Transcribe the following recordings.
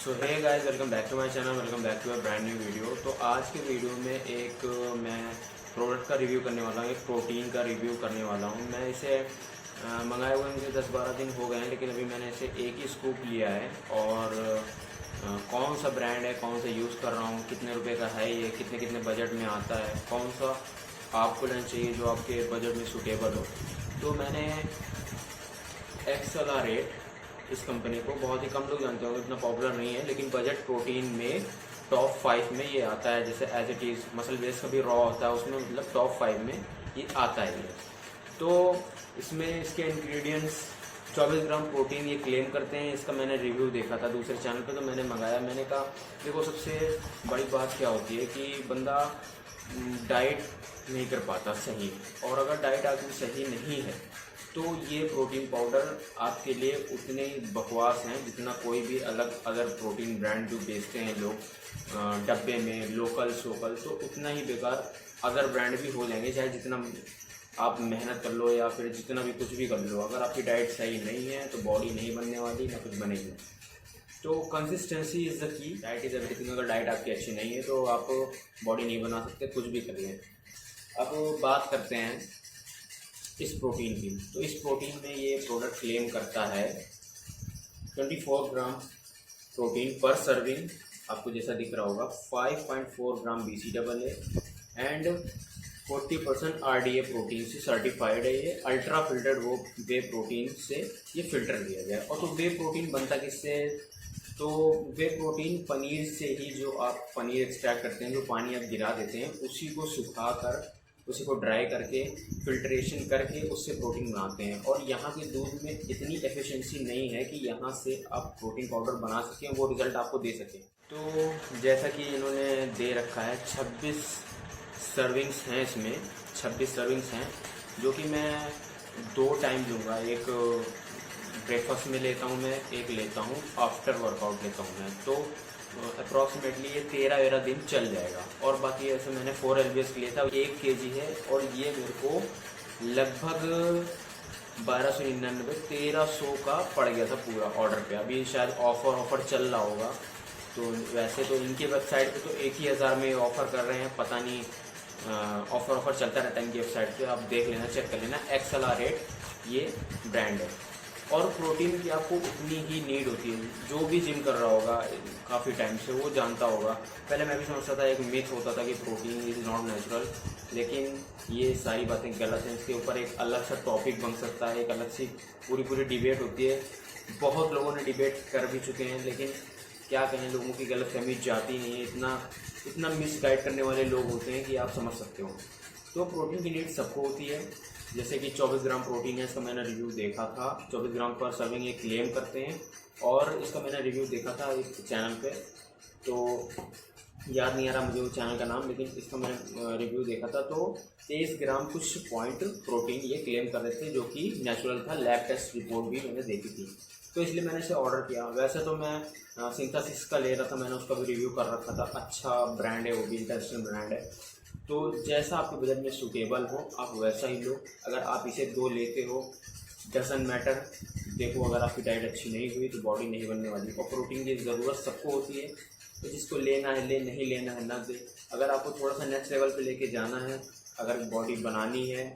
So hey guys, welcome back to my channel, welcome back to a brand new video. तो आज के video में मैं product का रिव्यू करने वाला हूँ, एक प्रोटीन का रिव्यू करने वाला हूँ। मैं इसे मंगाए हुए मुझे 10-12 दिन हो गए हैं, लेकिन अभी मैंने इसे एक ही स्कूप लिया है। और कौन सा ब्रांड है, कौन सा यूज़ कर रहा हूँ, कितने रुपए का है ये, कितने कितने बजट में आता है, कौन सा आपको लेना चाहिए जो आपके बजट में सूटेबल हो। तो मैंने एक्सेलरेट इस कंपनी को बहुत ही कम लोग जानते होंगे, इतना पॉपुलर नहीं है, लेकिन बजट प्रोटीन में टॉप 5 में ये आता है। जैसे as it is muscle base का भी रॉ होता है, उसमें मतलब टॉप 5 में ये आता है ये। तो इसमें इसके इंग्रेडिएंट्स 24 ग्राम प्रोटीन ये क्लेम करते हैं। इसका मैंने रिव्यू देखा था दूसरे चैनल पे, तो मैंने मंगाया। मैंने कहा देखो, सबसे बड़ी बात क्या होती है कि बंदा डाइट नहीं कर पाता सही, और अगर डाइट आपकी सही नहीं है तो ये प्रोटीन पाउडर आपके लिए उतने ही बकवास हैं जितना कोई भी अलग अगर प्रोटीन ब्रांड जो बेचते हैं लोग डब्बे में, लोकल सोकल, तो उतना ही बेकार अदर ब्रांड भी हो जाएंगे। चाहे जितना आप मेहनत कर लो या फिर जितना भी कुछ भी कर लो, अगर आपकी डाइट सही नहीं है तो बॉडी नहीं बनने वाली, ना कुछ बनेगी। तो consistency is the key, diet is everything. अगर डाइट आपकी अच्छी नहीं है तो आप बॉडी नहीं बना सकते, कुछ भी करिए। अब बात करते हैं इस प्रोटीन की। तो इस प्रोटीन में ये प्रोडक्ट क्लेम करता है 24 ग्राम प्रोटीन पर सर्विंग, आपको जैसा दिख रहा होगा 5.4 ग्राम BCAA एंड 40% RDA प्रोटीन से सर्टिफाइड है। ये अल्ट्रा फिल्टर्ड वो वे प्रोटीन से ये फिल्टर किया गया है। और तो वे प्रोटीन बनता किससे? तो वे प्रोटीन पनीर से ही, जो आप पनीर एक्सट्रैक्ट करते हैं, जो पानी आप गिरा देते हैं, उसी को सुखा कर, उसी को ड्राई करके, फिल्ट्रेशन करके उससे प्रोटीन बनाते हैं। और यहाँ के दूध में इतनी एफिशिएंसी नहीं है कि यहाँ से आप प्रोटीन पाउडर बना सकें, वो रिज़ल्ट आपको दे सकें। तो जैसा कि इन्होंने दे रखा है 26 सर्विंग्स हैं इसमें, 26 सर्विंग्स हैं, जो कि मैं 2 टाइम लूँगा। एक ब्रेकफास्ट में लेता हूँ मैं, एक लेता हूँ आफ्टर वर्कआउट लेता हूँ मैं। तो अप्रॉक्सीमेटली ये 13 दिन चल जाएगा। और बाकी ऐसे मैंने 4 LBS लिया था, 1 kg है, और ये मेरे को लगभग 1299 1300 का पड़ गया था पूरा ऑर्डर पे। अभी शायद ऑफ़र चल रहा होगा। तो वैसे तो इनकी वेबसाइट पे तो 1,000 में ऑफ़र कर रहे हैं, पता नहीं ऑफ़र चलता रहता है इनकी वेबसाइट पे, आप देख लेना, चेक कर लेना। एक्सेलरेट ये ब्रांड है। और प्रोटीन की आपको उतनी ही नीड होती है। जो भी जिम कर रहा होगा काफ़ी टाइम से वो जानता होगा। पहले मैं भी समझता था, एक मिथ होता था कि प्रोटीन इज़ नॉट नेचुरल, लेकिन ये सारी बातें गलत हैं। इसके ऊपर एक अलग सा टॉपिक बन सकता है, एक अलग सी पूरी डिबेट होती है। बहुत लोगों ने डिबेट कर भी चुके हैं, लेकिन क्या कहें, लोगों की गलतफहमी जाती नहीं है। इतना मिसगाइड करने वाले लोग होते हैं कि आप समझ सकते हो। तो प्रोटीन की नीड सबको होती है। जैसे कि 24 ग्राम प्रोटीन है, इसका मैंने रिव्यू देखा था। 24 ग्राम पर सर्विंग ये क्लेम करते हैं, और इसका मैंने रिव्यू देखा था एक चैनल पे, तो याद नहीं आ रहा मुझे वो चैनल का नाम, लेकिन इसका मैंने रिव्यू देखा था। तो 23 ग्राम कुछ पॉइंट प्रोटीन ये क्लेम कर रहे थे, जो कि नेचुरल था। लैब टेस्ट रिपोर्ट भी मैंने देखी थी, तो इसलिए मैंने इसे ऑर्डर किया। वैसे तो मैं सिंथेसिस का ले रहा था, मैंने उसका भी रिव्यू कर रखा था। अच्छा ब्रांड है, वो भी इंटरनेशनल ब्रांड है। तो जैसा आपके बजट में सूटेबल हो आप वैसा ही लो। अगर आप इसे 2 लेते हो, डजंट मैटर। देखो, अगर आपकी डाइट अच्छी नहीं हुई तो बॉडी नहीं बनने वाली। और प्रोटीन की ज़रूरत सबको होती है, तो जिसको लेना है ले, नहीं लेना है ना दे। अगर आपको थोड़ा सा नेक्स्ट लेवल पे लेके जाना है, अगर बॉडी बनानी है,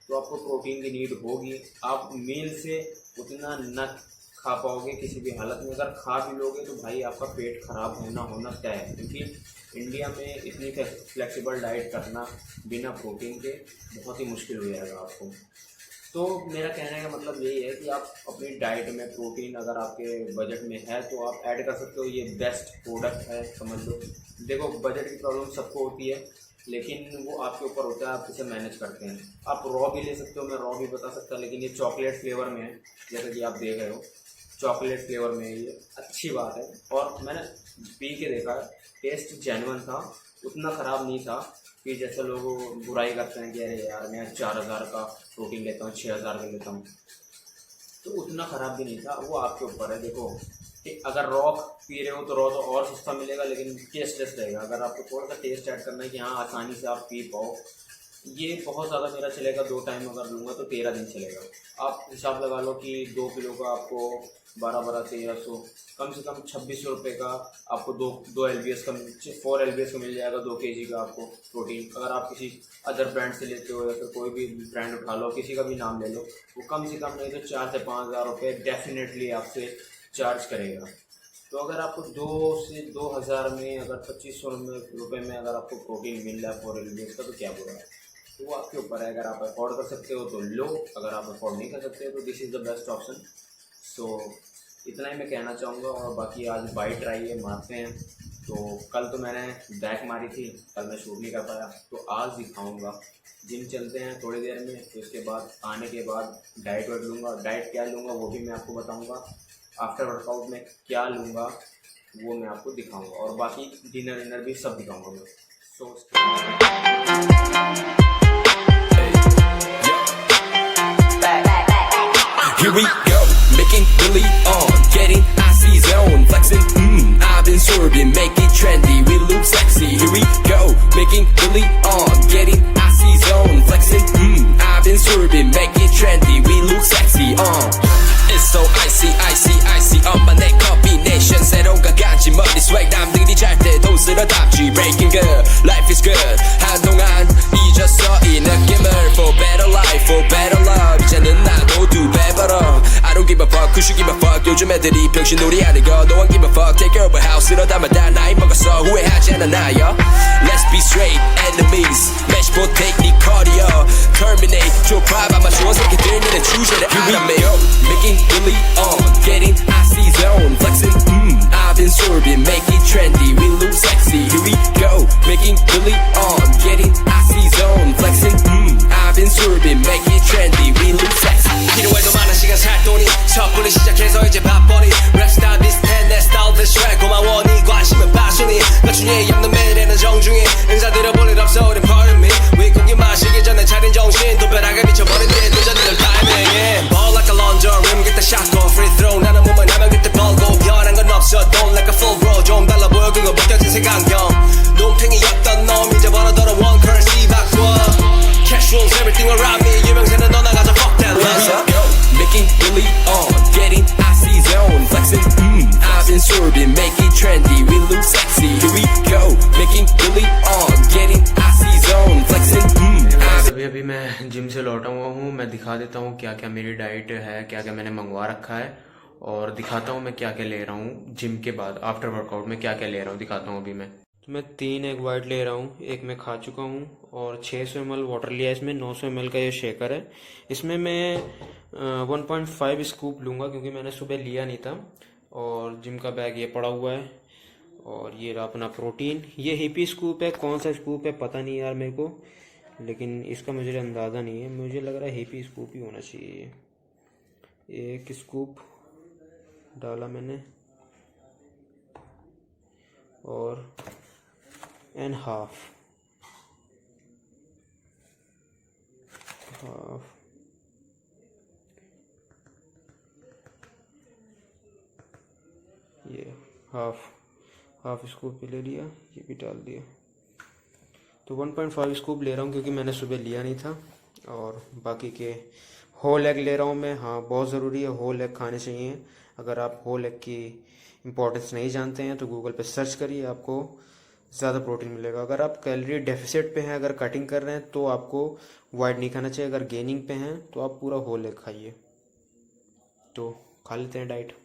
तो आपको प्रोटीन की नीड होगी। आप मील से उतना न खा पाओगे किसी भी हालत में। अगर खा भी लोगे तो भाई आपका पेट खराब होना तय है, क्योंकि इंडिया में इतनी फ्लेक्सिबल डाइट करना बिना प्रोटीन के बहुत ही मुश्किल हो जाएगा आपको। तो मेरा कहने का मतलब यही है कि आप अपनी डाइट में प्रोटीन अगर आपके बजट में है तो आप ऐड कर सकते हो। ये बेस्ट प्रोडक्ट है, समझ लो। देखो, बजट की प्रॉब्लम सबको होती है, लेकिन वो आपके ऊपर होता है, आप इसे मैनेज करते हैं। आप रॉ भी ले सकते हो, मैं रॉ भी बता सकता, लेकिन ये चॉकलेट फ्लेवर में है, जैसा कि आप देख रहे हो, चॉकलेट फ्लेवर में ये अच्छी बात है। और मैंने पी के देखा, टेस्ट जेन्युइन था, उतना ख़राब नहीं था कि जैसे लोग बुराई करते हैं कि अरे यार मैं 4,000 का प्रोटीन लेता हूँ, 6,000 का लेता हूँ, तो उतना ख़राब भी नहीं था। वो आपके ऊपर है। देखो कि अगर रॉ पी रहे हो तो रॉ तो और सस्ता मिलेगा, लेकिन टेस्टलेस रहेगा। अगर आपको थोड़ा सा टेस्ट ऐड करना है कि हाँ आसानी से आप पी पाओ, ये बहुत ज़्यादा मेरा चलेगा, 2 टाइम अगर लूँगा तो 13 दिन चलेगा। आप हिसाब लगा लो कि 2 किलो का आपको 12 1300, कम से कम 2600 रुपये का आपको दो LBS का 4 LBS का मिल जाएगा, 2 kg का आपको प्रोटीन। अगर आप किसी अदर ब्रांड से लेते हो या फिर कोई भी ब्रांड उठा लो, किसी का भी नाम ले लो, वो कम से कम नहीं तो 4 से 5 हज़ार रुपये डेफिनेटली आपसे चार्ज करेगा। तो अगर आपको 2 से 2000 में, अगर 2500 रुपये में अगर आपको प्रोटीन मिल रहा है 4 LBS का, तो क्या बुरा है। तो वो आपके ऊपर है, अगर आप अफोर्ड कर सकते हो तो लो, अगर आप अफोर्ड नहीं कर सकते हो तो this is the best option. So इतना ही मैं कहना चाहूँगा। और बाकी आज बाइट ट्राई है, मारते हैं। तो कल तो मैंने बैक मारी थी, कल मैं शूट नहीं कर पाया, तो आज दिखाऊँगा। जिम चलते हैं थोड़ी देर में, तो इसके बाद आने के बाद डाइट वाइट लूँगा। डाइट क्या लूँगा वो भी मैं आपको बताऊँगा। आफ्टर वर्कआउट में क्या लूँगा वो मैं आपको दिखाऊँगा, और बाकी डिनर विनर भी सब दिखाऊँगा मैं। सो here we go, making Billy on, getting icy zone, flexing, I've been swerving, make it trendy, we look sexy, here we go, making Billy on, getting icy zone, flexing, I've been swerving, make it trendy, we look sexy, it's so icy, icy, icy, on my neck combination, 새로운가 간지 머리 swag, 남들이 잘 때도 쓸어담지, breaking good, life is good, 한동안 잊었어 이 느낌을, for better life, for better love, 이제는 나도 두 배 벌어, I don't give a fuck, who should give a fuck, 요즘 애들이 병신놀이 하는 거, no one give a fuck, take care of a house, 쓸어담아 다 나이 먹었어, 후회하지 않아 나요, let's be straight, enemies, match for technique, cardio, terminate, 좁아 아마 좋은 새끼들 너네 주제를 알아매, making Billy on, getting icy zone, flexing, I've been swerving, make it trendy, we look sexy, here we go, making Billy on, getting icy zone, flexing, I've been swerving, make it trendy, we look sexy. 필요해도 많은 시간 살 돈이 섣불리 시작해서 이제 바쁘니 랩스타일 비슷해 내 스타일 비슷해 고마워 네 관심은 빠순이 나중에 없는 매일에는 정중히 인사 드려볼 일 없어 우린 pardon me 윗고기 마시기 전에 차린 정신 또 벼락에 미쳐버린 뒤에 늦어지는 타이밍 Ball like a launcher rim get the shot go free throw 나는 몸을 하면 그때 벌고 변한 건 없어 don't like a full bro 좀 달라 보여 그거 벗겨진 색안경 논팽이였던 놈 이제 벌어더러 one currency 바꿔 cash rules everything around me 유명세는 너 나가자 fuck that love making Billy on getting icy zone flexing I've been swerving make it trendy we look sexy here we go making Billy on getting icy zone flexing अभी मैं gym से लौटा हुआ हूँ। मैं दिखा देता हूँ क्या क्या मेरी डाइट है, क्या क्या मैंने मंगवा रखा है, और दिखाता हूँ मैं क्या क्या ले रहा हूँ जिम के बाद आफ्टर वर्कआउट में क्या क्या ले रहा हूँ दिखाता हूँ अभी मैं। तो मैं 3 एग वाइट ले रहा हूँ, एक मैं खा चुका हूँ, और 600 ml वाटर लिया है। इसमें 900 ml का ये शेकर है। इसमें मैं 1.5 स्कूप लूँगा क्योंकि मैंने सुबह लिया नहीं था, और जिम का बैग ये पड़ा हुआ है। और ये रहा अपना प्रोटीन, ये हिपी स्कूप है, कौन सा स्कूप है पता नहीं यार मेरे को, लेकिन इसका मुझे अंदाज़ा नहीं है, मुझे लग रहा है हिपी स्कूप ही होना चाहिए। एक स्कूप डाला मैंने, और एंड हाफ ये हाफ स्कूप भी ले लिया, ये भी डाल दिया। तो 1.5 स्कूप ले रहा हूँ क्योंकि मैंने सुबह लिया नहीं था। और बाकी के होल एग ले रहा हूँ मैं। हाँ, बहुत ज़रूरी है, होल एग खाने चाहिए। अगर आप होल एग की इम्पोर्टेंस नहीं जानते हैं तो गूगल पे सर्च करिए, आपको ज़्यादा प्रोटीन मिलेगा। अगर आप कैलोरी डेफिसिट पे हैं, अगर कटिंग कर रहे हैं तो आपको वाइट नहीं खाना चाहिए। अगर गेनिंग पे हैं तो आप पूरा होल एग खाइए। तो खा लेते हैं डाइट।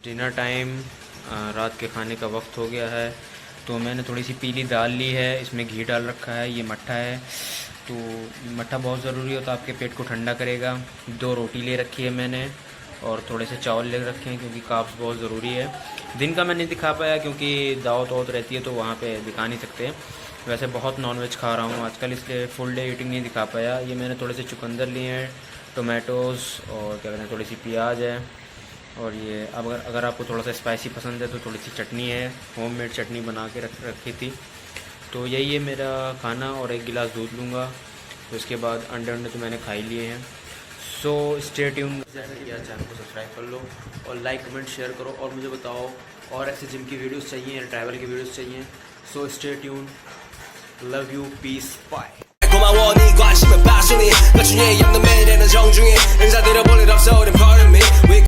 डिनर टाइम, रात के खाने का वक्त हो गया है। तो मैंने थोड़ी सी पीली दाल ली है, इसमें घी डाल रखा है, ये मट्ठा है। तो मट्ठा बहुत ज़रूरी होता है, आपके पेट को ठंडा करेगा। 2 रोटी ले रखी है मैंने, और थोड़े से चावल ले रखे हैं क्योंकि कार्ब्स बहुत ज़रूरी है। दिन का मैं नहीं दिखा पाया क्योंकि दावत वावत रहती है तो वहाँ पे दिखा नहीं सकते। वैसे बहुत नॉनवेज खा रहा हूँ आजकल, इसलिए फुल डे ईटिंग नहीं दिखा पाया। ये मैंने थोड़े से चुकंदर लिए हैं, टोमेटोज़, और क्या कहते हैं, थोड़ी सी प्याज है। और ये अगर आपको थोड़ा सा स्पाइसी पसंद है तो थोड़ी सी चटनी है, होममेड चटनी बना के रखी थी। तो यही है मेरा खाना, और 1 गिलास दूध लूँगा। तो इसके बाद अंडे तो मैंने खा ही लिए हैं। सो स्टे ट्यून, जैसा कि चैनल को सब्सक्राइब कर लो और लाइक कमेंट शेयर करो और मुझे बताओ और ऐसे जिम की वीडियोस चाहिए या ट्रैवल की वीडियोस चाहिए. So stay tune, love you, peace, bye. 고마워 네 관심은 passion이 맞춘 예의 없는 매일에는 정중히 인사드려 볼 일 없어 우린